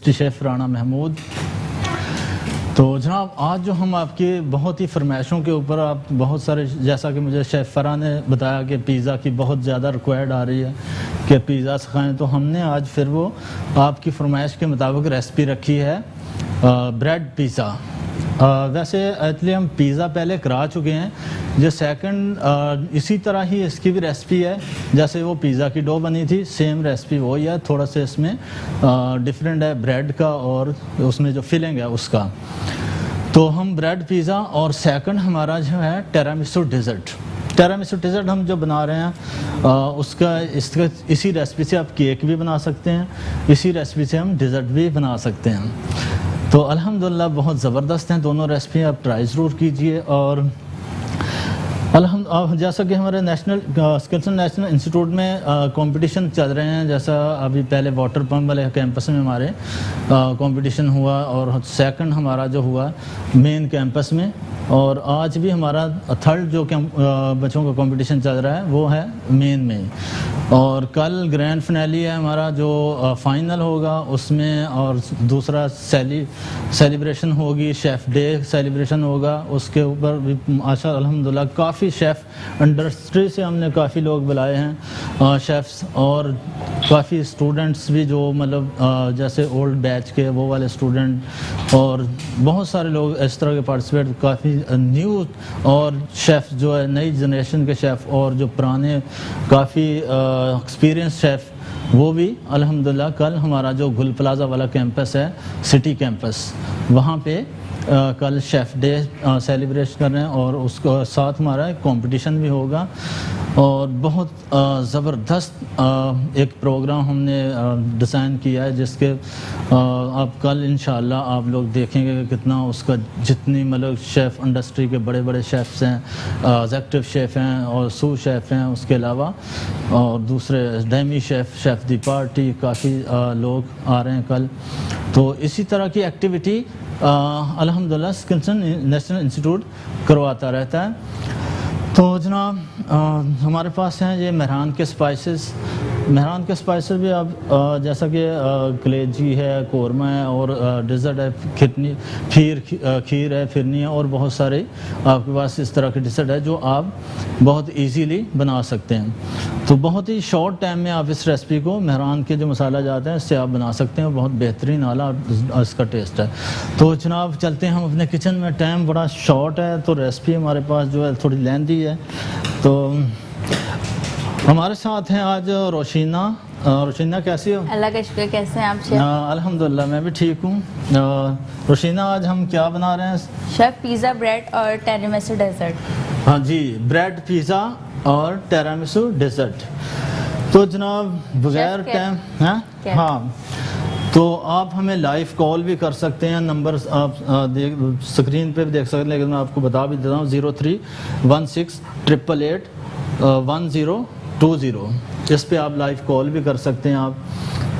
Pastry chef Rana Mahmood. तो जनाब आज जो हम आपकी बहुत ही फरमाइशों के ऊपर आप बहुत सारे, जैसा कि मुझे शेफ़ फरा ने बताया कि पिज़्ज़ा की बहुत ज़्यादा रिक्वायर्ड आ रही है कि पिज़्ज़ा सिखाएं, तो हमने आज फिर वो आपकी फरमाइश के मुताबिक रेसिपी रखी है ब्रेड पिज़्ज़ा। वैसे एक्चुअली हम पिज़्ज़ा पहले करा चुके हैं, जो सेकंड इसी तरह ही इसकी भी रेसिपी है, जैसे वो पिज़्ज़ा की डो बनी थी सेम रेसिपी वही है, थोड़ा सा इसमें डिफरेंट है ब्रेड का और उसमें जो फिलिंग है उसका। तो हम ब्रेड पिज़्ज़ा और सेकंड हमारा जो है टेरामिसू डिज़र्ट। टेरामिसू डिज़र्ट हम जो बना रहे हैं इसका इसी रेसिपी से आप केक भी बना सकते हैं, इसी रेसिपी से हम डिज़र्ट भी बना सकते हैं। तो अल्हम्दुलिल्लाह बहुत ज़बरदस्त हैं दोनों रेसिपी, आप ट्राई ज़रूर कीजिए। और जैसा कि हमारे स्किल्सन नेशनल इंस्टीट्यूट में कंपटीशन चल रहे हैं, जैसा अभी पहले वाटर पम्प वाले कैंपस में हमारे कंपटीशन हुआ और सेकंड हमारा जो हुआ मेन कैंपस में, और आज भी हमारा थर्ड जो बच्चों का कंपटीशन चल रहा है वो है मेन में। और कल ग्रैंड फिनाली है हमारा जो फाइनल होगा उसमें, और दूसरा सेलिब्रेशन होगी, शेफ़ डे सेलिब्रेशन होगा, उसके ऊपर भी माशा अल्हम्दुलिल्लाह काफ़ी शेफ़ इंडस्ट्री से हमने काफ़ी लोग बुलाए हैं शेफ़्स, और काफ़ी स्टूडेंट्स भी जो मतलब जैसे ओल्ड बैच के वो वाले स्टूडेंट, और बहुत सारे लोग इस तरह के पार्टिसिपेट, काफ़ी न्यू और शेफ़ जो है नई जनरेशन के शेफ़, और जो पुराने काफ़ी एक्सपीरियंस शेफ़ वो भी अल्हम्दुलिल्लाह। कल हमारा जो गुल प्लाजा वाला कैंपस है सिटी कैंपस, वहाँ पे कल शेफ़ डे सेलिब्रेट कर रहे हैं, और उसके साथ हमारा कंपटीशन भी होगा। और बहुत ज़बरदस्त एक प्रोग्राम हमने डिज़ाइन किया है, जिसके आप कल इंशाअल्लाह आप लोग देखेंगे कि कितना उसका, जितनी मतलब शेफ़ इंडस्ट्री के बड़े बड़े शेफ़्स हैं, एग्जेक्टिव शेफ़ हैं और सू शेफ़ हैं, उसके अलावा और दूसरे डेमी शेफ़ दी पार्टी, काफ़ी लोग आ रहे हैं कल। तो इसी तरह की एक्टिविटी अल्हम्दुलिल्लाह स्किल्सन नेशनल इंस्टीट्यूट करवाता रहता है। तो जनाब हमारे पास हैं ये मेहरान के स्पाइसेस। मेहरान के स्पाइसेस भी आप जैसा कि कलेजी है, कोरमा है, और डिज़र्ट है, खीर है, फिरनी है, और बहुत सारे आपके पास इस तरह के डिज़र्ट है जो आप बहुत इजीली बना सकते हैं। तो बहुत ही शॉर्ट टाइम में आप इस रेसिपी को, मेहरान के जो मसाला जाते हैं इससे आप बना सकते हैं, बहुत बेहतरीन आला इसका टेस्ट है। तो जनाब चलते हैं हम अपने किचन में, टाइम बड़ा शॉर्ट है तो रेसिपी हमारे पास जो है थोड़ी लेंदी है। तो हमारे साथ हैं आज रोशीना। रोशीना कैसी हो? अल्लाह का शुक्र, कैसे हैं आप शेफ? अल्हम्दुलिल्लाह मैं भी ठीक हूँ। रोशीना आज हम क्या बना रहे हैं? शेफ पिज़्ज़ा, ब्रेड और टेरामिसू डेजर्ट। हाँ जी, ब्रेड पिज़्ज़ा और टेरामिसू डेजर्ट। तो जनाब बगैर टाइम हाँ, तो आप हमें लाइव कॉल भी कर सकते हैं, नंबर आप स्क्रीन पे भी देख सकते हैं, लेकिन मैं आपको बता भी देता हूँ 0316888120, इस पे आप लाइव कॉल भी कर सकते हैं आप।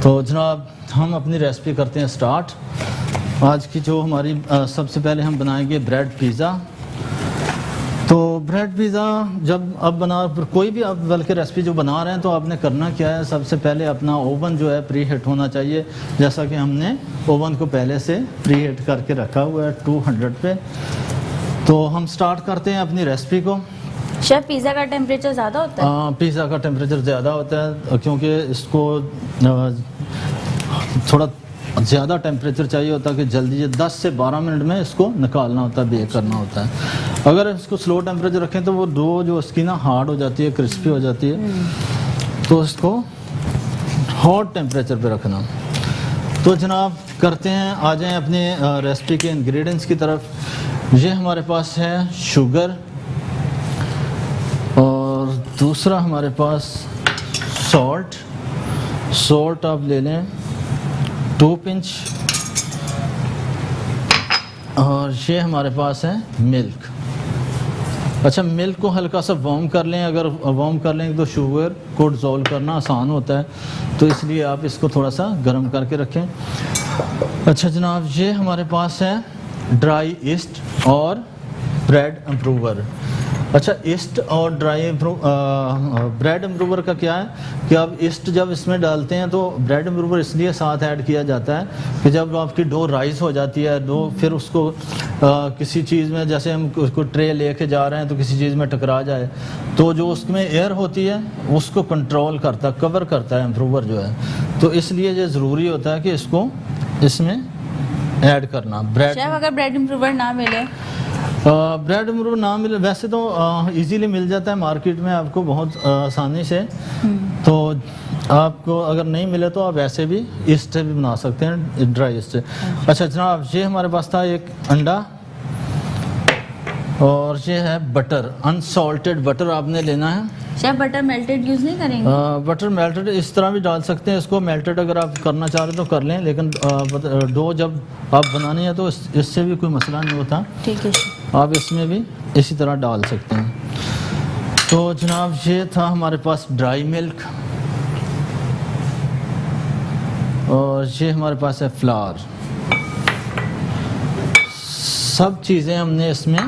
तो जनाब हम अपनी रेसिपी करते हैं स्टार्ट। आज की जो हमारी सबसे पहले हम बनाएंगे ब्रेड पिज़्ज़ा। तो ब्रेड पिज़्ज़ा जब आप कोई भी आप बल्कि रेसिपी जो बना रहे हैं तो आपने करना क्या है, सबसे पहले अपना ओवन जो है प्री हीट होना चाहिए, जैसा कि हमने ओवन को पहले से प्री हीट करके रखा हुआ है 200 पे। तो हम स्टार्ट करते हैं अपनी रेसिपी को। शेफ पिज़्ज़ा का टेम्परेचर ज़्यादा होता है? पिज़्ज़ा का टेम्परेचर ज़्यादा होता है क्योंकि इसको थोड़ा ज़्यादा टेम्परेचर चाहिए होता है कि जल्दी 10 से 12 मिनट में इसको निकालना होता है, बेक करना होता है। अगर इसको स्लो टेम्परेचर रखें तो वो डो जो उसकी ना हार्ड हो जाती है, क्रिस्पी हो जाती है। तो इसको हॉट टेम्परेचर पे रखना। तो जनाब करते हैं, आ जाएं अपने रेसिपी के इंग्रेडिएंट्स की तरफ। ये हमारे पास है शुगर, और दूसरा हमारे पास सॉल्ट आप ले लें 2 पिंच, और ये हमारे पास है मिल्क। अच्छा, मिल्क को हल्का सा वार्म कर लें, अगर वार्म कर लेंगे तो शुगर को डिज़ोल्व करना आसान होता है, तो इसलिए आप इसको थोड़ा सा गर्म करके रखें। अच्छा जनाब, ये हमारे पास है ड्राई ईस्ट और ब्रेड इम्प्रूवर। अच्छा, ईस्ट और ड्राई ब्रेड इम्प्रूवर का क्या है कि आप ईस्ट जब इसमें डालते हैं तो ब्रेड इम्प्रूवर इसलिए साथ ऐड किया जाता है कि जब आपकी डो राइस हो जाती है डो, फिर उसको किसी चीज़ में, जैसे हम उसको ट्रे लेके जा रहे हैं तो किसी चीज़ में टकरा जाए तो जो उसमें एयर होती है उसको कंट्रोल करता, कवर करता है इम्प्रूवर जो है। तो इसलिए ये ज़रूरी होता है कि इसको इसमें ऐड करना। ब्रेड शेफ अगर ब्रेड इम्प्रूवर ना मिले, ब्रेड इम्प्रूवर ना मिले, वैसे तो इजीली मिल जाता है मार्केट में आपको बहुत आसानी से। तो आपको अगर नहीं मिले तो आप ऐसे भी ईस्ट से भी बना सकते हैं, ड्राई ईस्ट से। अच्छा जनाब, ये हमारे पास था एक अंडा और ये है बटर, अनसॉल्टेड बटर आपने लेना है। शेफ बटर मेल्टेड यूज नहीं करेंगे? बटर मेल्टेड इस तरह भी डाल सकते हैं, इसको मेल्टेड अगर आप करना चाह रहे हो तो कर लें, लेकिन डो जब आप बनानी है तो इससे भी कोई मसला नहीं होता। ठीक है, आप इसमें भी इसी तरह डाल सकते हैं। तो जनाब ये था हमारे पास ड्राई मिल्क और ये हमारे पास है फ्लावर। सब चीज़ें हमने इसमें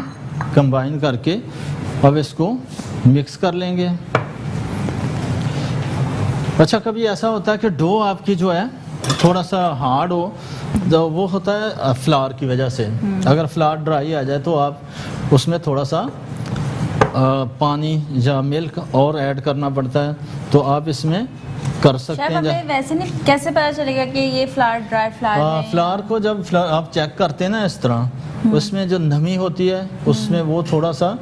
कंबाइन करके अब इसको मिक्स कर लेंगे। अच्छा, कभी ऐसा होता है कि डो आपकी जो है थोड़ा सा हार्ड हो, तो वो होता है फ्लावर की वजह से। अगर फ्लावर ड्राई आ जाए तो आप उसमें थोड़ा सा पानी या मिल्क और ऐड करना पड़ता है, तो आप इसमें कर सकते हैं। हमें वैसे नहीं, कैसे पता चलेगा कि ये फ्लावर ड्राई फ्लावर है? फ्लावर को जब आप चेक करते हैं ना इस तरह, उसमें जो नमी होती है उसमें वो थोड़ा सा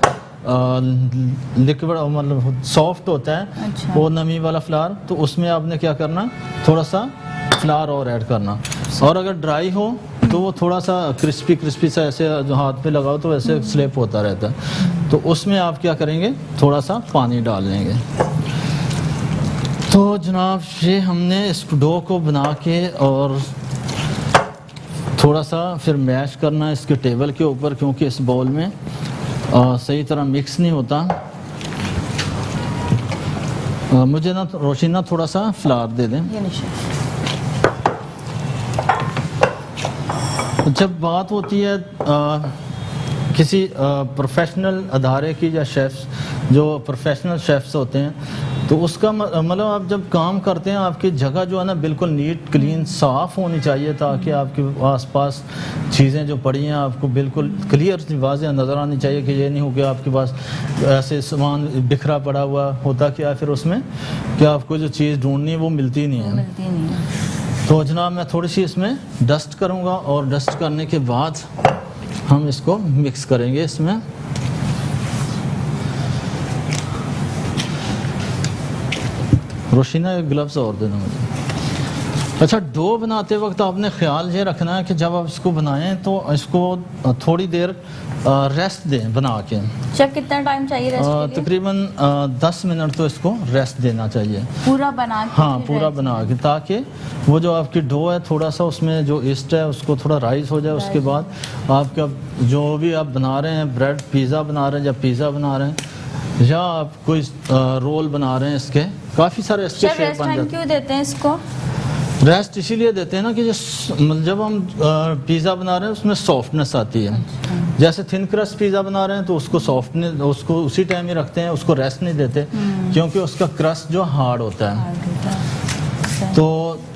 लिक्विड मतलब सॉफ्ट होता है। अच्छा। वो नमी वाला फ्लावर, तो उसमें आपने क्या करना, थोड़ा सा फ्लावर और ऐड करना। और अगर ड्राई हो तो वो थोड़ा सा क्रिस्पी क्रिस्पी सा ऐसे जो हाथ पे लगाओ तो वैसे स्लिप होता रहता है, तो उसमें आप क्या करेंगे, थोड़ा सा पानी डाल लेंगे। तो जनाब ये हमने इस डो को बना के और थोड़ा सा फिर मैश करना है इसके टेबल के ऊपर, क्योंकि इस बाउल में सही तरह मिक्स नहीं होता। मुझे ना रोशीना थोड़ा सा फ्लावर दे दें। ये नहीं शेफ। जब बात होती है किसी प्रोफेशनल अदारे की या शेफ्स, जो प्रोफेशनल शेफ्स होते हैं, तो उसका मतलब आप जब काम करते हैं आपकी जगह जो है ना बिल्कुल नीट क्लीन साफ़ होनी चाहिए, ताकि आपके आसपास चीज़ें जो पड़ी हैं आपको बिल्कुल क्लियर वाज़ेह नज़र आनी चाहिए। कि ये नहीं हो कि आपके पास ऐसे सामान बिखरा पड़ा हुआ होता, क्या फिर उसमें क्या आपको जो चीज़ ढूंढनी है वो मिलती नहीं है। मिलती नहीं है। तो जनाब मैं थोड़ी सी इसमें डस्ट करूँगा और डस्ट करने के बाद हम इसको मिक्स करेंगे इसमें। रोशीना एक ग्लव्स और देना मुझे। अच्छा, डो बनाते वक्त आपने ख्याल ये रखना है कि जब आप इसको बनाएं तो इसको थोड़ी देर रेस्ट दें बना के। शेफ कितना टाइम चाहिए रेस्ट के लिए? तकरीबन 10 मिनट तो इसको रेस्ट देना चाहिए। पूरा बना के? हाँ, पूरा बना के, ताकि वो जो आपकी डो है थोड़ा सा उसमें जो ईस्ट है उसको थोड़ा राइस हो जाए। उसके बाद आपका जो भी आप बना रहे हैं, ब्रेड पिज़्ज़ा बना रहे हैं या पिज़्ज़ा बना रहे हैं या आप कोई रोल बना रहे हैं, इसके काफ़ी सारे इसके शेप बन जाते हैं। क्यों देते हैं इसको? रेस्ट इसीलिए देते हैं ना कि जब हम पिज़्ज़ा बना रहे हैं उसमें सॉफ्टनेस आती है। जैसे थिन क्रस्ट पिज़्ज़ा बना रहे हैं तो उसको सॉफ्टनेस, उसको उसी टाइम ही रखते हैं, उसको रेस्ट नहीं देते, क्योंकि उसका क्रस्ट जो हार्ड होता है, तो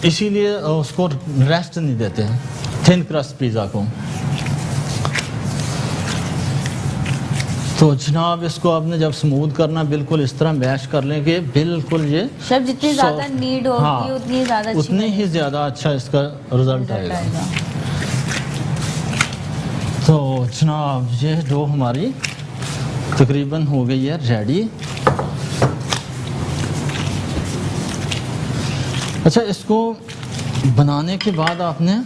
इसीलिए उसको रेस्ट नहीं देते थिन क्रस्ट पिज़्ज़ा को। तो जनाब इसको आपने जब स्मूथ करना बिल्कुल इस तरह मैश कर लें कि बिल्कुल ये शेफ जितनी ज़्यादा नीड होगी, हाँ, उतनी ज़्यादा उतनी ही ज़्यादा अच्छा इसका रिजल्ट आएगा। तो जनाब ये डो हमारी तकरीबन हो गई है रेडी। अच्छा, इसको बनाने के बाद आपने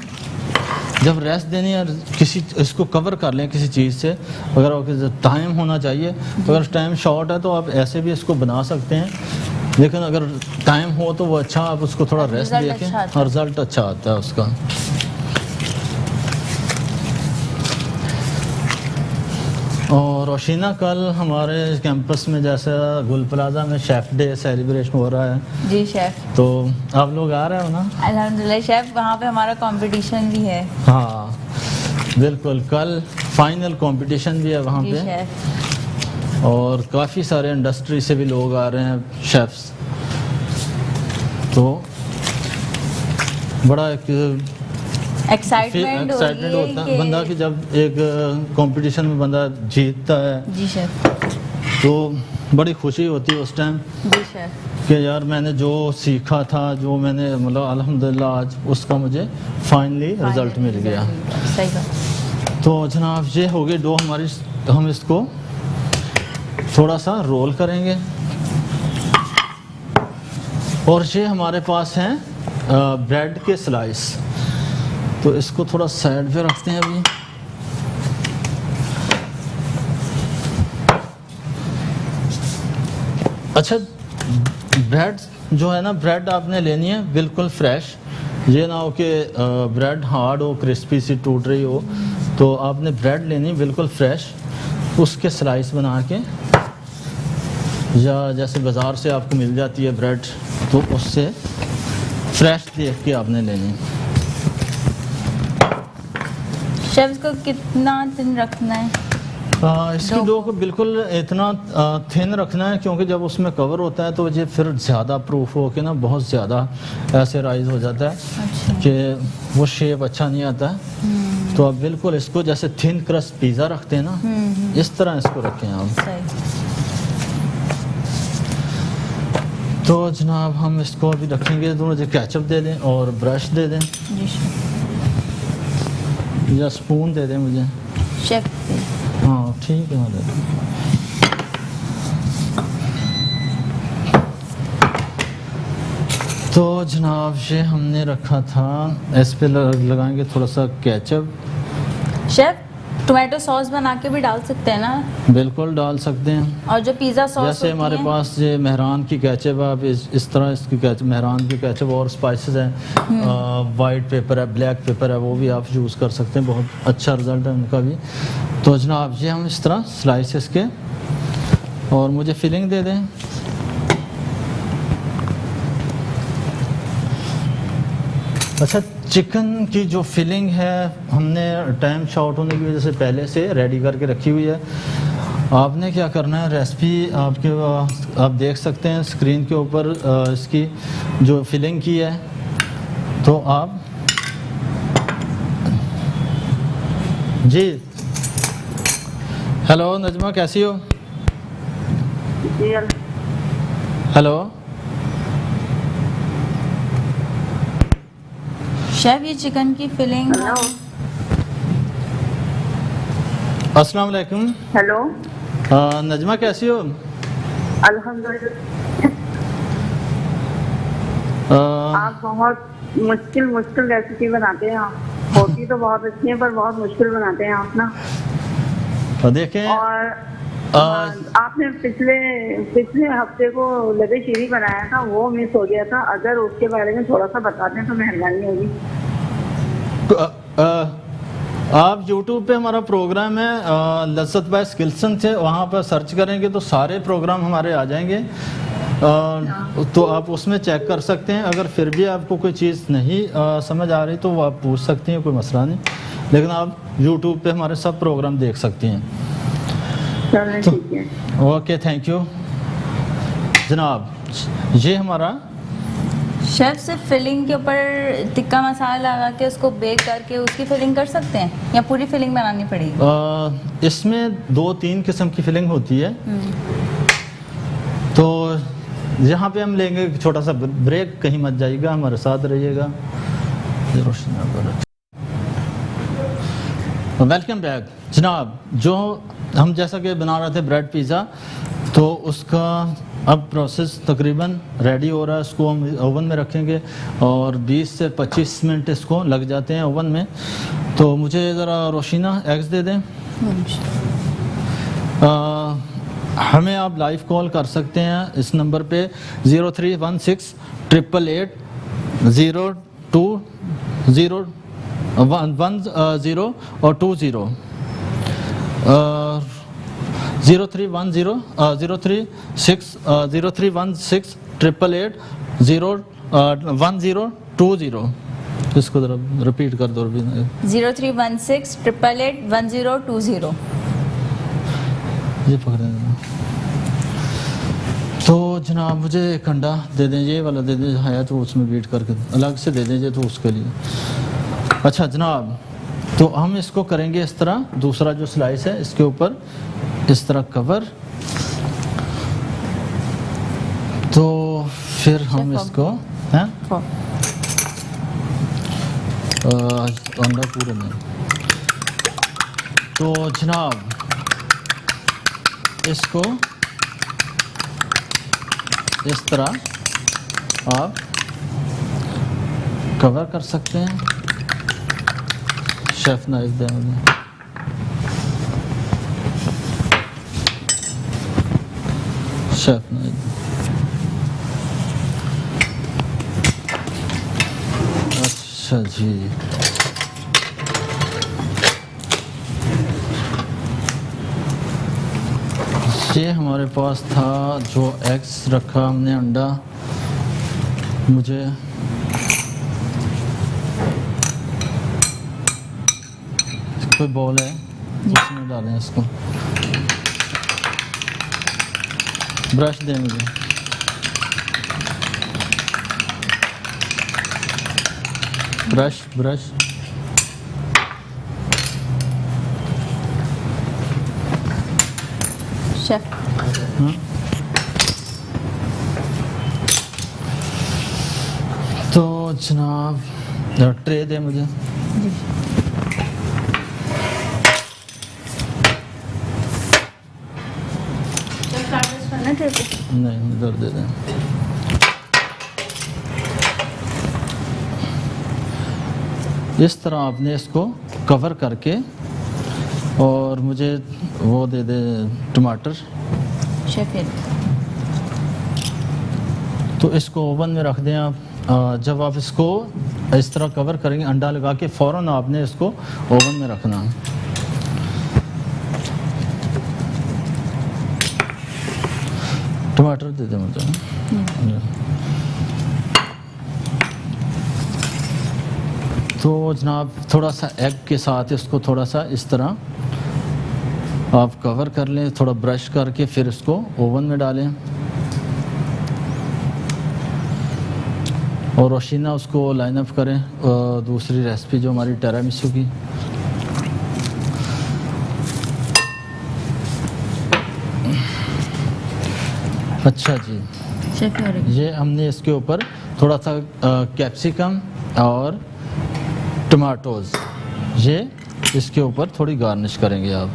जब रेस्ट देनी है किसी, इसको कवर कर लें किसी चीज़ से। अगर टाइम होना चाहिए, अगर टाइम शॉर्ट है तो आप ऐसे भी इसको बना सकते हैं, लेकिन अगर टाइम हो तो वो अच्छा आप उसको थोड़ा रेस्ट देके और रिज़ल्ट अच्छा आता है उसका। और रोशीना, कल हमारे कैंपस में जैसा गुल प्लाजा में शेफ़ डे सेलिब्रेशन हो रहा है। जी शेफ। तो आप लोग आ रहे हो ना? अल्हम्दुलिल्लाह शेफ, वहाँ पे हमारा कंपटीशन भी है। हाँ बिल्कुल, कल फाइनल कंपटीशन भी है वहाँ पे। और काफ़ी सारे इंडस्ट्री से भी लोग आ रहे हैं शेफ्स। तो बड़ा एक एक्साइटमेंट होता है बंदा कि जब एक कंपटीशन में बंदा जीतता है जी शेफ, तो बड़ी खुशी होती है उस टाइम जी शेफ। कि यार मैंने जो सीखा था, जो मैंने मतलब अल्हम्दुलिल्लाह आज उसका मुझे फाइनली रिजल्ट मिल गया। सही बात। तो जनाब ये हो गई डो हमारी। हम इसको थोड़ा सा रोल करेंगे और ये हमारे पास हैं ब्रेड के स्लाइस। तो इसको थोड़ा साइड पे रखते हैं अभी। अच्छा, ब्रेड जो है ना, ब्रेड आपने लेनी है बिल्कुल फ्रेश। ये ना हो कि ब्रेड हार्ड हो, क्रिस्पी सी टूट रही हो। तो आपने ब्रेड लेनी है बिल्कुल फ्रेश, उसके स्लाइस बना के, या जैसे बाज़ार से आपको मिल जाती है ब्रेड, तो उससे फ्रेश देख के आपने लेनी है। शेफ इसको कितना थिन रखना है? इसकी डो को बिल्कुल इतना थिन रखना है, क्योंकि जब उसमें कवर होता है तो ये फिर ज़्यादा प्रूफ हो के ना बहुत ज़्यादा ऐसे राइज हो जाता है। अच्छा। कि वो शेप अच्छा नहीं आता है। तो आप बिल्कुल इसको जैसे थिन क्रस्ट पिज़्ज़ा रखते हैं ना, इस तरह इसको रखें आप। तो जनाब हम इसको अभी रखेंगे। तो मुझे केचप दे दें और ब्रश दे दें, या स्पून दे दें मुझे शेफ। हाँ ठीक है, मैं तो जनाब ये हमने रखा था, इस पे लगाएंगे थोड़ा सा केचप। शेफ टोमेटो सॉस बना के भी डाल सकते हैं ना? बिल्कुल डाल सकते हैं। और जो पिज़्ज़ा सॉस जैसे हमारे पास ये मेहरान की केचप है, आप इस तरह इसकी केचप, मेहरान की केचप और स्पाइसेस हैं, वाइट पेपर है, ब्लैक पेपर है, वो भी आप यूज़ कर सकते हैं। बहुत अच्छा रिजल्ट है उनका भी। तो जनाब ये हम इस तरह स्लाइसेस के, और मुझे फिलिंग दे दें। अच्छा, चिकन की जो फिलिंग है हमने टाइम शॉर्ट होने की वजह से पहले से रेडी करके रखी हुई है। आपने क्या करना है, रेसिपी आपके आप देख सकते हैं स्क्रीन के ऊपर इसकी जो फिलिंग की है। तो आप जी, हेलो नजमा कैसी हो? हेलो शेफ, ये चिकन की फिलिंग। अस्सलाम वालेकुम। हेलो नजमा कैसी हो? अल्हम्दुलिल्लाह। आप बहुत मुश्किल रेसिपी बनाते हैं। आप होती तो बहुत अच्छी है, पर बहुत मुश्किल बनाते हैं आप ना। देखें, और आपने पिछले हफ्ते को लगे शीरी बनाया था, वो मिस हो गया था। अगर उसके बारे में थोड़ा सा बता दें तो मेहरबानी होगी। आप YouTube पे हमारा प्रोग्राम है लज़्ज़त बाय स्किल्सन से, वहाँ पर सर्च करेंगे तो सारे प्रोग्राम हमारे आ जाएंगे। तो आप उसमें चेक कर सकते हैं। अगर फिर भी आपको कोई चीज़ नहीं समझ आ रही तो वो आप पूछ सकते हैं, कोई मसला नहीं। लेकिन आप YouTube पे हमारे सब प्रोग्राम देख सकती हैं। तो ओके, थैंक यू जनाब। ये हमारा शेफ सिर्फ फिलिंग के ऊपर टिक्का मसाला लगा के उसको बेक करके उसकी फिलिंग कर सकते हैं, या पूरी फिलिंग बनानी पड़ेगी? इसमें 2-3 किस्म की फिलिंग होती है। तो यहाँ पे हम लेंगे छोटा सा ब्रेक, कहीं मत जाइएगा, हमारे साथ रहिएगा। वेलकम बैक जनाब। जो हम जैसा कि बना रहे थे ब्रेड पिज़्ज़ा, तो उसका अब प्रोसेस तकरीबन रेडी हो रहा है। इसको हम ओवन में रखेंगे और 20 से 25 मिनट इसको लग जाते हैं ओवन में। तो मुझे ज़रा रोशीना एग्स दे दें। हमें आप लाइव कॉल कर सकते हैं इस नंबर पे 0316 888 020 10 और 20 0316 888 01020। इसको जरा रिपीट कर दो। 0316 888 1020। ये पकड़े देना। तो जनाब मुझे एक अंडा दे दें, ये वाला दे दें है तो उसमें बीट करके अलग से दे दीजिए तो उसके लिए। अच्छा जनाब, तो हम इसको करेंगे इस तरह, दूसरा जो स्लाइस है इसके ऊपर इस तरह कवर। तो फिर हम इसको हैं अंडा पूरे में। तो जनाब इसको इस तरह आप कवर कर सकते हैं। शेफ नाइफ दें मुझे। Chef knife. अच्छा जी, ये हमारे पास था जो एग्स रखा हमने अंडा। मुझे कोई बॉल है जिसमें डालें इसको। ब्रश दें मुझे। Brush brush chef. हाँ? तो जनाब ट्रे दे मुझे। जी। करना ट्रे पे? नहीं, इधर दे दें। इस तरह आपने इसको कवर करके, और मुझे वो दे दे टमाटर। शेफ तो इसको ओवन में रख दें आप। जब आप इसको इस तरह कवर करेंगे अंडा लगा के, फ़ौरन आपने इसको ओवन में रखना। टमाटर दे दें मुझे। तो जनाब थोड़ा सा एग के साथ इसको थोड़ा सा इस तरह आप कवर कर लें, थोड़ा ब्रश करके फिर इसको ओवन में डालें। और रोशीना उसको लाइन अप करें दूसरी रेसिपी जो हमारी टेरामिसू की। अच्छा जी, ये हमने इसके ऊपर थोड़ा सा कैप्सिकम और टमाटोज, ये इसके ऊपर थोड़ी गार्निश करेंगे आप।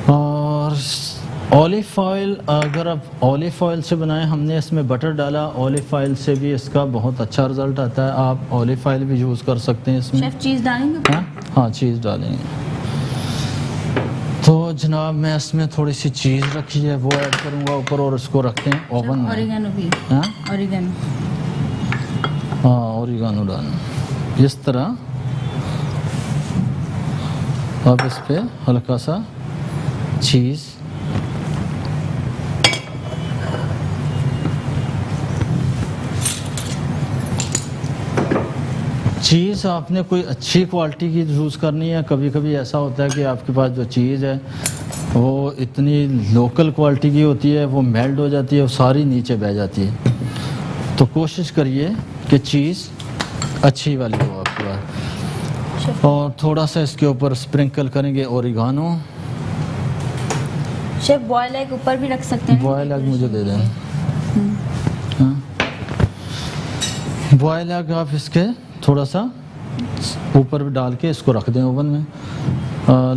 और ऑलिव ऑयल, अगर आप ऑलिव ऑयल से बनाएं, हमने इसमें बटर डाला, ऑलिव ऑयल से भी इसका बहुत अच्छा रिजल्ट आता है। आप ऑलिव ऑयल भी यूज़ कर सकते हैं इसमें। शेफ चीज़ डालेंगे? हाँ चीज़ डालेंगे। तो जनाब मैं इसमें थोड़ी सी चीज़ रखी है वो ऐड करूँगा ऊपर, और इसको रखते हैं ओवन में। ओरिगेनो भी? हाँ ओरिगेनो। हाँ ओरिगेनो डालना। इस तरह अब इस पे हल्का सा चीज़, चीज़ आपने कोई अच्छी क्वालिटी की यूज़ करनी है। कभी कभी ऐसा होता है कि आपके पास जो चीज़ है वो इतनी लोकल क्वालिटी की होती है, वो मेल्ट हो जाती है, वो सारी नीचे बह जाती है। तो कोशिश करिए कि चीज़ अच्छी वाली हो आपके पास। और थोड़ा सा इसके ऊपर स्प्रिंकल करेंगे ओरिगानो। शेफ बॉयल एग ऊपर भी रख सकते हैं? बॉयल एग मुझे दे दें। हाँ बॉयल एग आप इसके थोड़ा सा ऊपर भी डाल के इसको रख दें ओवन में।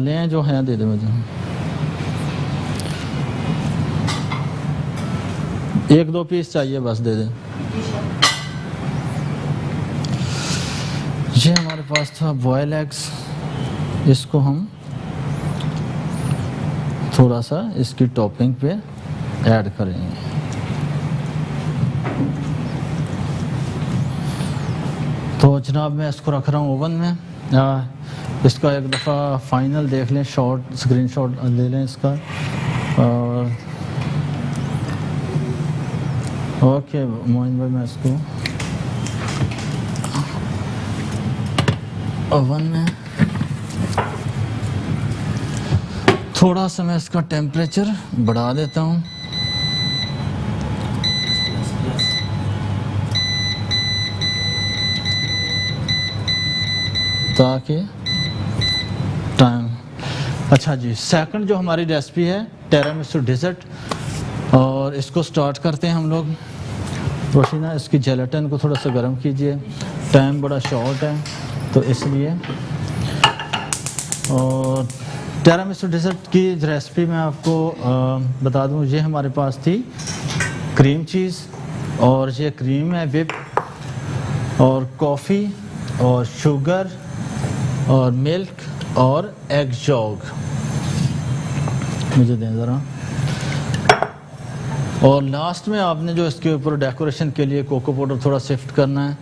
लें जो है दे दें मुझे। एक दो पीस चाहिए बस, दे दें। ये हमारे पास था बॉयल एग्स, इसको हम थोड़ा सा इसकी टॉपिंग पे ऐड करेंगे। तो जनाब मैं इसको रख रहा हूँ ओवन में। इसका एक दफ़ा फाइनल देख लें, शॉट स्क्रीनशॉट ले लें इसका। और ओके मोइन भाई, मैं इसको ओवन में थोड़ा सा मैं इसका टेम्परेचर बढ़ा देता हूँ। ताकि टाइम, अच्छा जी, सेकंड जो हमारी रेसिपी है टिरामिसू डेजर्ट, और इसको स्टार्ट करते हैं हम लोग। रोशीना, इसकी जेलेटिन को थोड़ा सा गर्म कीजिए, टाइम बड़ा शॉर्ट है तो इसलिए। और टिरामिसू डेजर्ट की रेसिपी मैं आपको बता दूं, ये हमारे पास थी क्रीम चीज़, और ये क्रीम है विप, और कॉफ़ी और शुगर और मिल्क और एग यॉक। मुझे दें ज़रा। और लास्ट में आपने जो इसके ऊपर डेकोरेशन के लिए कोको पाउडर थोड़ा शिफ्ट करना है।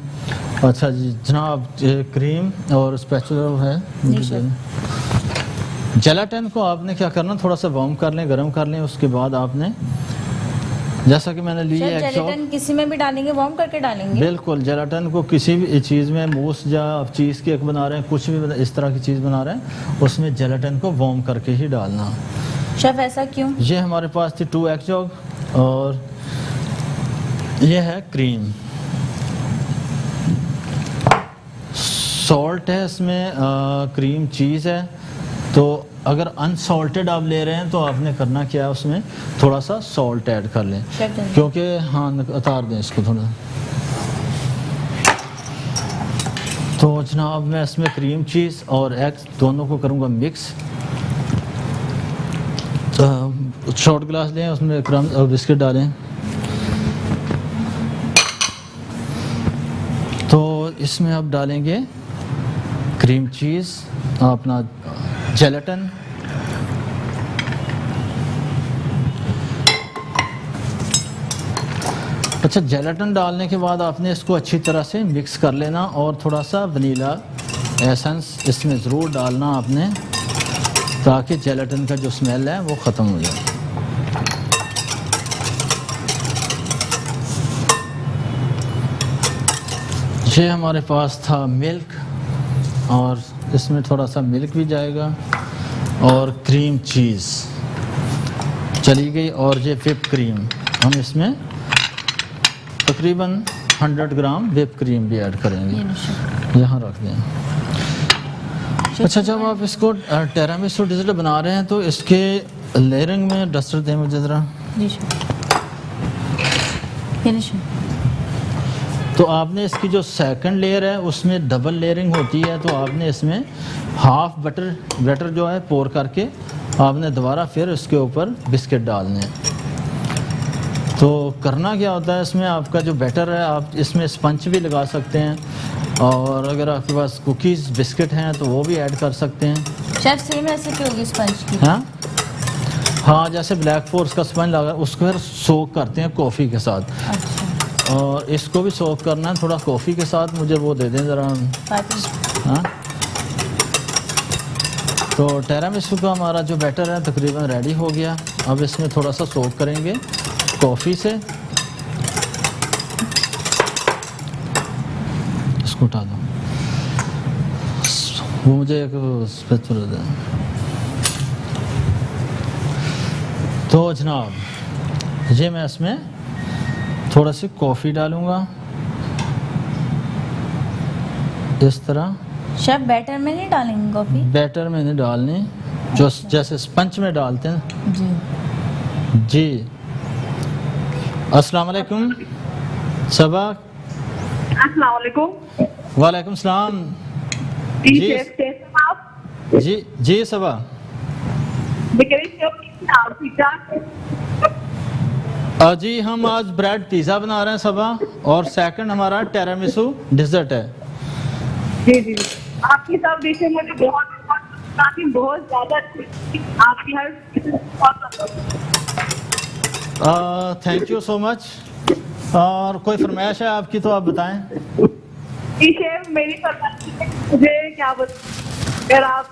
अच्छा जी जनाब, क्रीम और स्पैचुला है। जेलाटिन को आपने क्या करना, थोड़ा सा वार्म कर लें, गर्म कर लें। उसके बाद आपने, जैसा कि मैंने ली है, जेलाटिन किसी में भी डालेंगे, वार्म करके डालेंगे? बिल्कुल, जेलाटिन को किसी भी चीज़ में, मूस या आप चीज़ केक बना रहे हैं, कुछ भी इस तरह की चीज़ बना रहे हैं, उसमें जेलाटिन को वार्म करके ही डालना। शेफ ऐसा क्यों? ये हमारे पास थी 2 एग यॉक, और ये है क्रीम, सॉल्ट है इसमें, क्रीम चीज़ है। तो अगर अनसॉल्टेड आप ले रहे हैं तो आपने करना क्या है, उसमें थोड़ा सा सॉल्ट ऐड कर लें, क्योंकि हाँ उतार दें इसको थोड़ा। तो जनाब मैं इसमें क्रीम चीज़ और एग दोनों को करूँगा मिक्स। शॉर्ट ग्लास लें, उसमें क्रम्स और बिस्किट डालें। तो इसमें आप डालेंगे क्रीम चीज़, अपना जेलेटिन, अच्छा जेलेटिन डालने के बाद आपने इसको अच्छी तरह से मिक्स कर लेना, और थोड़ा सा वनीला एसेंस इसमें ज़रूर डालना आपने, ताकि जेलेटिन का जो स्मेल है वो ख़त्म हो जाए। ये हमारे पास था मिल्क, और इसमें थोड़ा सा मिल्क भी जाएगा, और क्रीम चीज़ चली गई, और ये विप क्रीम हम इसमें तकरीबन 100 ग्राम विप क्रीम भी ऐड करेंगे। यहाँ रख दें। अच्छा, जब आप इसको टिरामिसू डेजर्ट बना रहे हैं तो इसके लेयरिंग में डस्टर दें मुझे ज़रा। तो आपने इसकी जो सेकंड लेयर है उसमें डबल लेयरिंग होती है, तो आपने इसमें हाफ बटर जो है पोर करके आपने दोबारा फिर इसके ऊपर बिस्किट डालने हैं। तो करना क्या होता है इसमें, आपका जो बैटर है आप इसमें स्पंज भी लगा सकते हैं, और अगर आपके पास कुकीज़ बिस्किट हैं तो वो भी ऐड कर सकते हैं। शेफ सेम रेसिपी होगी स्पंज की? हाँ, जैसे ब्लैक फॉरेस्ट का स्पंज लगा उसको फिर सोक करते हैं कॉफ़ी के साथ। अच्छा। और इसको भी सोक करना है थोड़ा कॉफ़ी के साथ। मुझे वो दे दें ज़रा। हाँ, तो टिरामिसू का हमारा जो बैटर है तकरीबन रेडी हो गया। अब इसमें थोड़ा सा सोक करेंगे कॉफ़ी से। इसको उठा दो, वो मुझे एक स्पैचुला दे। तो जनाब ये मैं इसमें थोड़ा सी कॉफ़ी डालूंगा इस तरह। शेफ बैटर में नहीं डालेंगे कॉफ़ी? बैटर में नहीं डालनी, जो जैसे स्पंज में डालते हैं। जी अस्सलाम वालेकुम सबा। अस्सलाम वालेकुम। वालेकुम सलाम। जी जी सबा। जी हम आज ब्रेड पिज़्ज़ा बना रहे हैं सबा, और सेकंड हमारा टिरामिसू डेजर्ट है। जी जी, आपकी सब डिशें मुझे बहुत ज़्यादा आपकी her thank you so much. और कोई फरमाइश है आपकी तो आप बताएं। जी शेफ, मेरी फरमाइश मुझे क्या अगर आप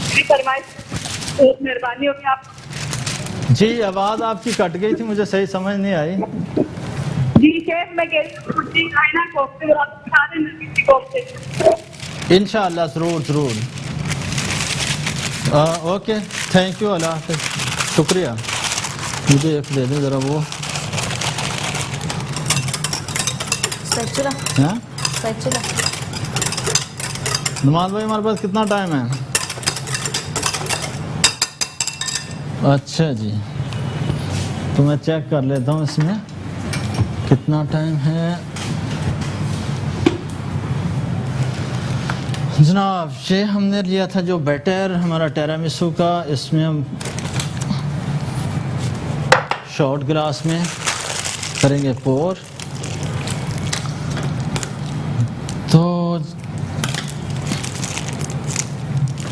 मेरी फरमाइश बहुत मेहरबानी होगी आप। जी आवाज़ आपकी कट गई थी, मुझे सही समझ नहीं आई। जी शेफ, मैं कह रही हूँ कोफ्ते इंशाअल्लाह ज़रूर ज़रूर। ओके, थैंक यू, अल्लाह हाफ़िज़, शुक्रिया। मुझे एक दे दें ज़रा वो। स्पैचुला, हाँ स्पैचुला। नमाज भाई, हमारे पास कितना टाइम है? अच्छा जी, तो मैं चेक कर लेता हूँ इसमें कितना टाइम है। जनाब, ये हमने लिया था जो बैटर हमारा टेरामिसू का, इसमें हम शॉर्ट ग्लास में करेंगे पोर। तो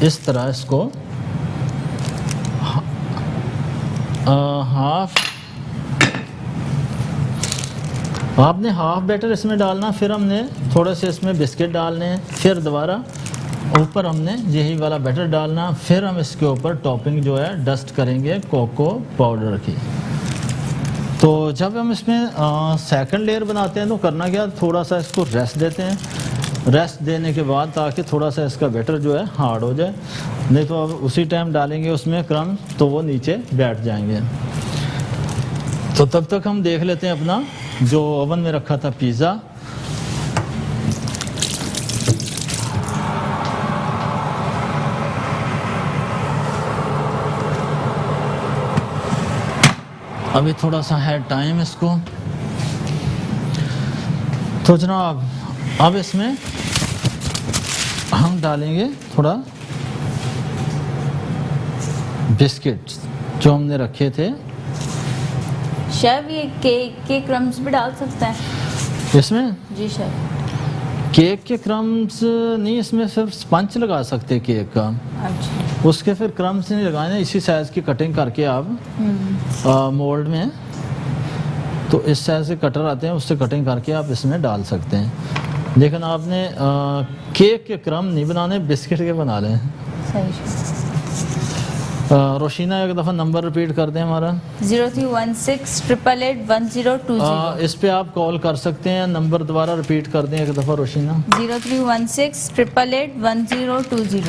इस तरह इसको हाफ, आपने हाफ बैटर इसमें डालना, फिर हमने थोड़े से इसमें बिस्किट डालने हैं, फिर दोबारा ऊपर हमने यही वाला बैटर डालना, फिर हम इसके ऊपर टॉपिंग जो है डस्ट करेंगे कोको पाउडर की। तो जब हम इसमें सेकंड लेयर बनाते हैं तो करना क्या, थोड़ा सा इसको रेस्ट देते हैं, रेस्ट देने के बाद ताकि थोड़ा सा इसका बैटर जो है हार्ड हो जाए, नहीं तो अब उसी टाइम डालेंगे उसमें क्रम तो वो नीचे बैठ जाएंगे। तो तब तक हम देख लेते हैं अपना जो ओवन में रखा था पिज़्ज़ा। अभी थोड़ा सा है टाइम इसको। तो जनाब, अब इसमें हम डालेंगे थोड़ा बिस्किट जो हमने रखे थे। शेफ, ये केक के क्रम्स भी डाल सकते हैं इसमें? जी शेफ। केक के क्रम्स नहीं, इसमें सिर्फ स्पंज लगा सकते हैं केक का। अच्छा, उसके फिर क्रम्स नहीं लगाने, इसी साइज़ की कटिंग करके आप मोल्ड में, तो इस साइज़ से कटर आते हैं, उससे कटिंग करके आप इसमें डाल सकते हैं। लेकिन आपने केक के क्रम नहीं बनाने, बिस्किट के बना लें। सही शेफ। रोशीना, एक दफ़ा नंबर रिपीट कर दें हमारा। 0316888102। इस पे आप कॉल कर सकते हैं, नंबर दोबारा रिपीट कर दें एक दफ़ा रोशीना। 0316888102।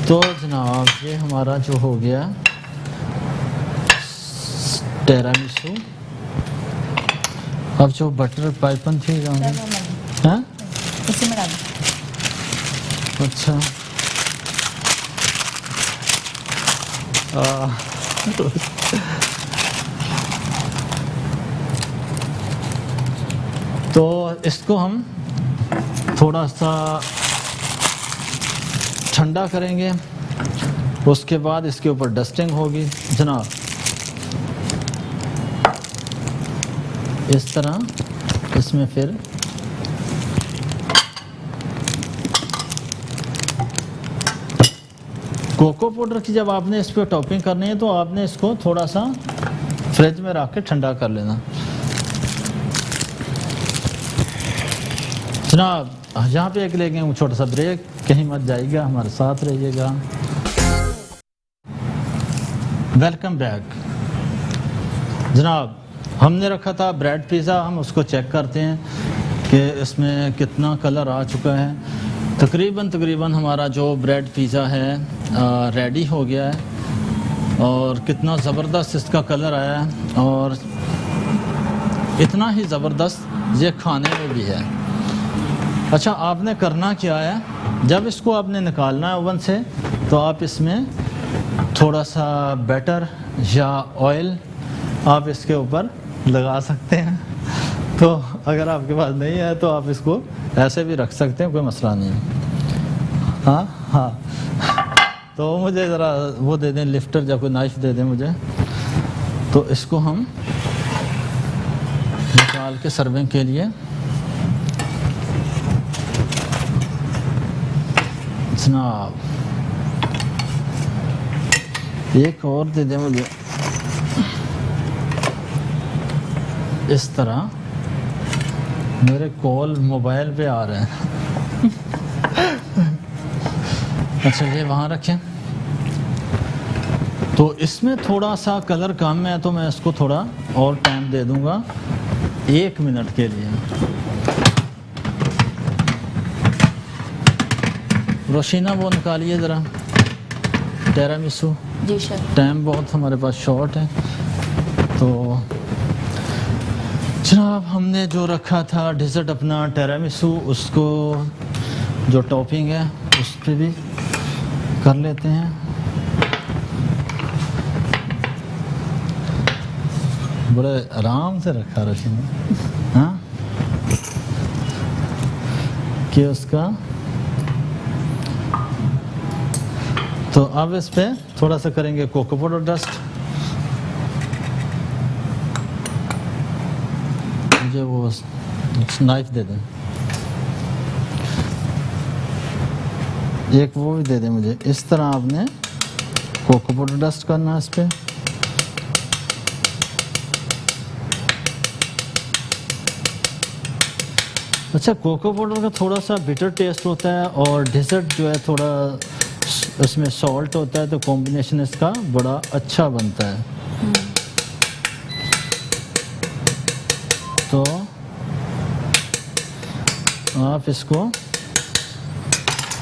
तो जनाब, ये हमारा जो हो गया टेरामिसू। अब जो बटर पाइपन थी हाँ, इसी में डाल। अच्छा, तो इसको हम थोड़ा सा ठंडा करेंगे, उसके बाद इसके ऊपर डस्टिंग होगी जनाब। इस तरह इसमें फिर कोको पाउडर की जब आपने इस पर टॉपिंग करनी है तो आपने इसको थोड़ा सा फ्रिज में रख के ठंडा कर लेना। जनाब, यहाँ पे एक लेंगे छोटा सा ब्रेक, कहीं मत जाइएगा, हमारे साथ रहिएगा। Welcome back. जनाब, हमने रखा था ब्रेड पिज़्ज़ा, हम उसको चेक करते हैं कि इसमें कितना कलर आ चुका है। तकरीबन हमारा जो ब्रेड पिज़्ज़ा है रेडी हो गया है, और कितना ज़बरदस्त इसका कलर आया है, और इतना ही ज़बरदस्त ये खाने में भी है। अच्छा, आपने करना क्या है, जब इसको आपने निकालना है ओवन से, तो आप इसमें थोड़ा सा बैटर या ऑयल आप इसके ऊपर लगा सकते हैं। तो अगर आपके पास नहीं है तो आप इसको ऐसे भी रख सकते हैं, कोई मसला नहीं है। हाँ, तो मुझे ज़रा वो दे दें, लिफ्टर या कोई नाइफ दे दें मुझे। तो इसको हम निकाल के सर्विंग के लिए जनाब, एक और दे दें मुझे। इस तरह मेरे कॉल मोबाइल पे आ रहे हैं। अच्छा, ये वहाँ रखें। तो इसमें थोड़ा सा कलर कम है तो मैं इसको थोड़ा और टाइम दे दूँगा। 1 मिनट के लिए। रोशीना वो निकालिए ज़रा टेरामिसू। जी शेफ। टाइम बहुत हमारे पास शॉर्ट है। तो जनाब हमने जो रखा था डिज़र्ट अपना टेरामिसू, उसको जो टॉपिंग है उस पर भी कर लेते हैं। बड़े आराम से रखा रोशीना, हाँ, कि उसका। तो अब इस पे थोड़ा सा करेंगे कोको पाउडर डस्ट। मुझे वो नाइफ दे दें, एक वो भी दे दें मुझे। इस तरह आपने कोको पाउडर डस्ट करना है इस पे। अच्छा, कोको पाउडर का थोड़ा सा बिटर टेस्ट होता है और डिज़र्ट जो है थोड़ा उसमें सॉल्ट होता है, तो कॉम्बिनेशन इसका बड़ा अच्छा बनता है। तो आप इसको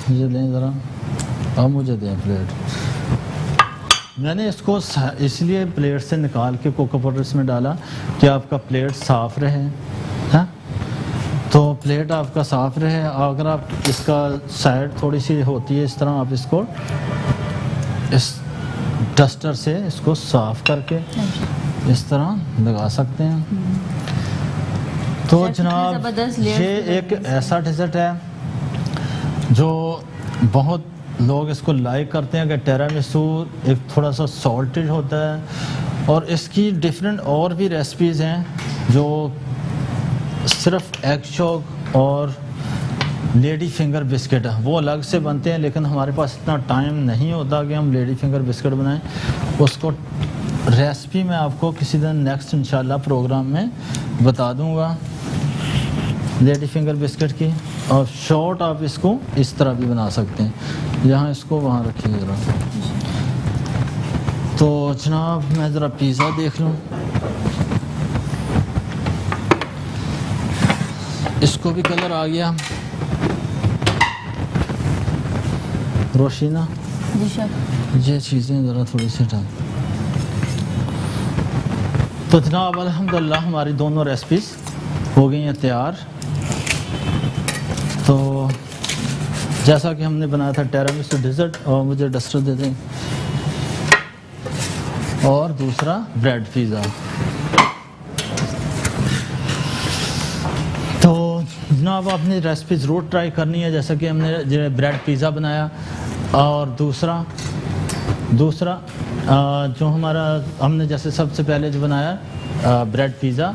मुझे दें ज़रा, अब मुझे दें प्लेट। मैंने इसको इसलिए प्लेट से निकाल के कोको पाउडर इसमें डाला कि आपका प्लेट साफ़ रहे, हाँ। तो प्लेट आपका साफ़ रहे। अगर आप इसका साइड थोड़ी सी होती है इस तरह, आप इसको इस डस्टर से इसको साफ़ करके इस तरह लगा सकते हैं। तो जनाब ये एक ऐसा डिज़र्ट है जो बहुत लोग इसको लाइक करते हैं कि टेरामिसू एक थोड़ा सा सॉल्टेड होता है। और इसकी डिफरेंट और भी रेसिपीज़ हैं जो सिर्फ एग चॉक और लेडी फिंगर बिस्किट है, वो अलग से बनते हैं, लेकिन हमारे पास इतना टाइम नहीं होता कि हम लेडी फिंगर बिस्किट बनाएं। उसको रेसिपी मैं आपको किसी दिन नेक्स्ट इंशाल्लाह प्रोग्राम में बता दूंगा लेडी फिंगर बिस्किट की। और शॉर्ट आप इसको इस तरह भी बना सकते हैं, यहाँ इसको वहाँ रखिए ज़रा। तो जनाब मैं ज़रा पिज़्ज़ा देख लूँ, इसको भी कलर आ गया। रोशीना जी शेफ। ये चीज़ें ज़रा थोड़ी सी डाल। तो जनाब अल्हम्दुलिल्लाह हमारी दोनों रेसिपीज़ हो गई हैं तैयार। तो जैसा कि हमने बनाया था टेरामिसू डिज़र्ट, और मुझे डस्टर दे दें, और दूसरा ब्रेड पिज़्ज़ा। तो जनाब आपने रेसिपी ज़रूर ट्राई करनी है, जैसा कि हमने जो ब्रेड पिज़्ज़ा बनाया। और दूसरा जो हमारा हमने जैसे सबसे पहले जो बनाया ब्रेड पिज़्ज़ा,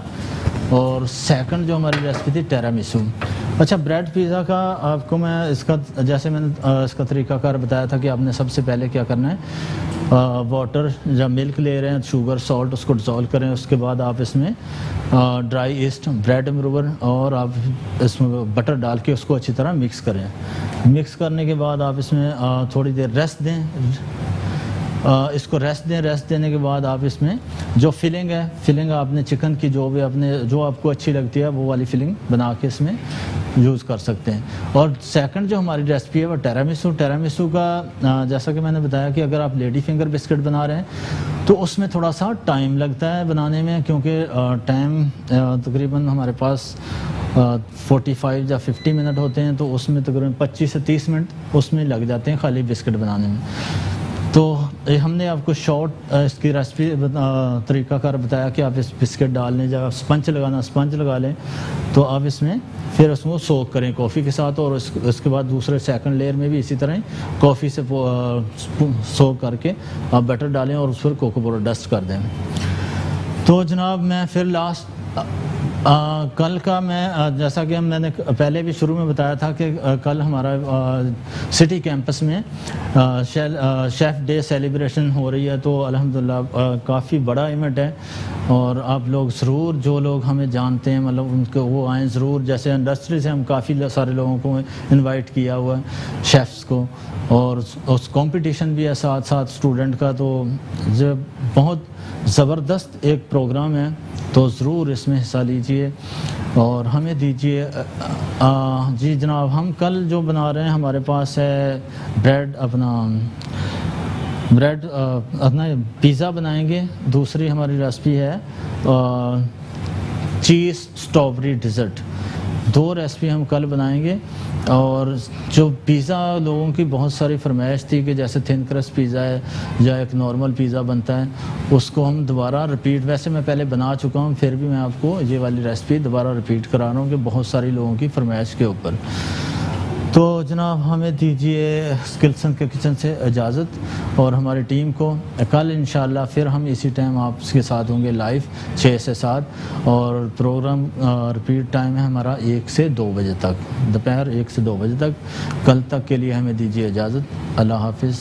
और सेकंड जो हमारी रेसिपी थी टेरामिसू। अच्छा, ब्रेड पिज़्ज़ा का आपको मैं इसका जैसे मैंने इसका तरीक़ाकार बताया था कि आपने सबसे पहले क्या करना है, वाटर या मिल्क ले रहे हैं, शुगर सॉल्ट उसको डिज़ोल्व करें। उसके बाद आप इसमें ड्राई ईस्ट, ब्रेड रिमूवर और आप इसमें बटर डाल के उसको अच्छी तरह मिक्स करें। मिक्स करने के बाद आप इसमें थोड़ी देर रेस्ट दें, इसको रेस्ट देने के बाद आप इसमें जो फिलिंग आपने चिकन की जो आपको अच्छी लगती है वो वाली फिलिंग बना के इसमें यूज़ कर सकते हैं। और सेकंड जो हमारी रेसिपी है वो टेरामिसू का जैसा कि मैंने बताया कि अगर आप लेडी फिंगर बिस्किट बना रहे हैं तो उसमें थोड़ा सा टाइम लगता है बनाने में, क्योंकि टाइम तकरीबन हमारे पास 45 या 50 मिनट होते हैं, तो उसमें तकरीबन 25 से 30 मिनट उसमें लग जाते हैं खाली बिस्किट बनाने में। तो हमने आपको शॉर्ट इसकी रेसिपी तरीक़ाकार बताया कि आप इस बिस्किट डालने जब स्पंज लगा लें, तो आप इसमें फिर उसको सोक करें कॉफ़ी के साथ, और उसके बाद दूसरे सेकंड लेयर में भी इसी तरह कॉफ़ी से सोक करके आप बैटर डालें और उस पर कोको पाउडर डस्ट कर दें। तो जनाब मैं फिर लास्ट कल का मैं जैसा कि मैंने पहले भी शुरू में बताया था कि कल हमारा सिटी कैंपस में शेफ़ डे सेलिब्रेशन हो रही है। तो अल्हम्दुलिल्लाह काफ़ी बड़ा इवेंट है, और आप लोग ज़रूर, जो लोग हमें जानते हैं मतलब उनको वो आएँ ज़रूर। जैसे इंडस्ट्री से हम काफ़ी सारे लोगों को इनवाइट किया हुआ है, शेफ़्स को, और उस कंपटीशन भी है साथ साथ स्टूडेंट का। तो जब बहुत ज़बरदस्त एक प्रोग्राम है, तो ज़रूर इसमें हिस्सा लीजिए। कीजिए और हमें दीजिए। जी जनाब, हम कल जो बना रहे हैं, हमारे पास है ब्रेड अपना पिज़्ज़ा बनाएंगे। दूसरी हमारी रेसिपी है चीज़ स्ट्रॉबेरी डिज़र्ट। 2 रेसिपी हम कल बनाएंगे। और जो पिज़्ज़ा लोगों की बहुत सारी फरमाइश थी कि जैसे थिन क्रस्ट पिज़्ज़ा है या एक नॉर्मल पिज़्ज़ा बनता है, उसको हम दोबारा रिपीट, वैसे मैं पहले बना चुका हूँ, फिर भी मैं आपको ये वाली रेसिपी दोबारा रिपीट करा रहा हूँ कि बहुत सारी लोगों की फरमाइश के ऊपर। तो जनाब हमें दीजिए स्किल्सन के किचन से इजाज़त और हमारी टीम को। कल इंशाल्लाह फिर हम इसी टाइम आपके साथ होंगे लाइव 6 से 7 और प्रोग्राम रिपीट टाइम है हमारा 1 से 2 बजे तक, दोपहर 1 से 2 बजे तक। कल तक के लिए हमें दीजिए इजाज़त। अल्लाह हाफिज़।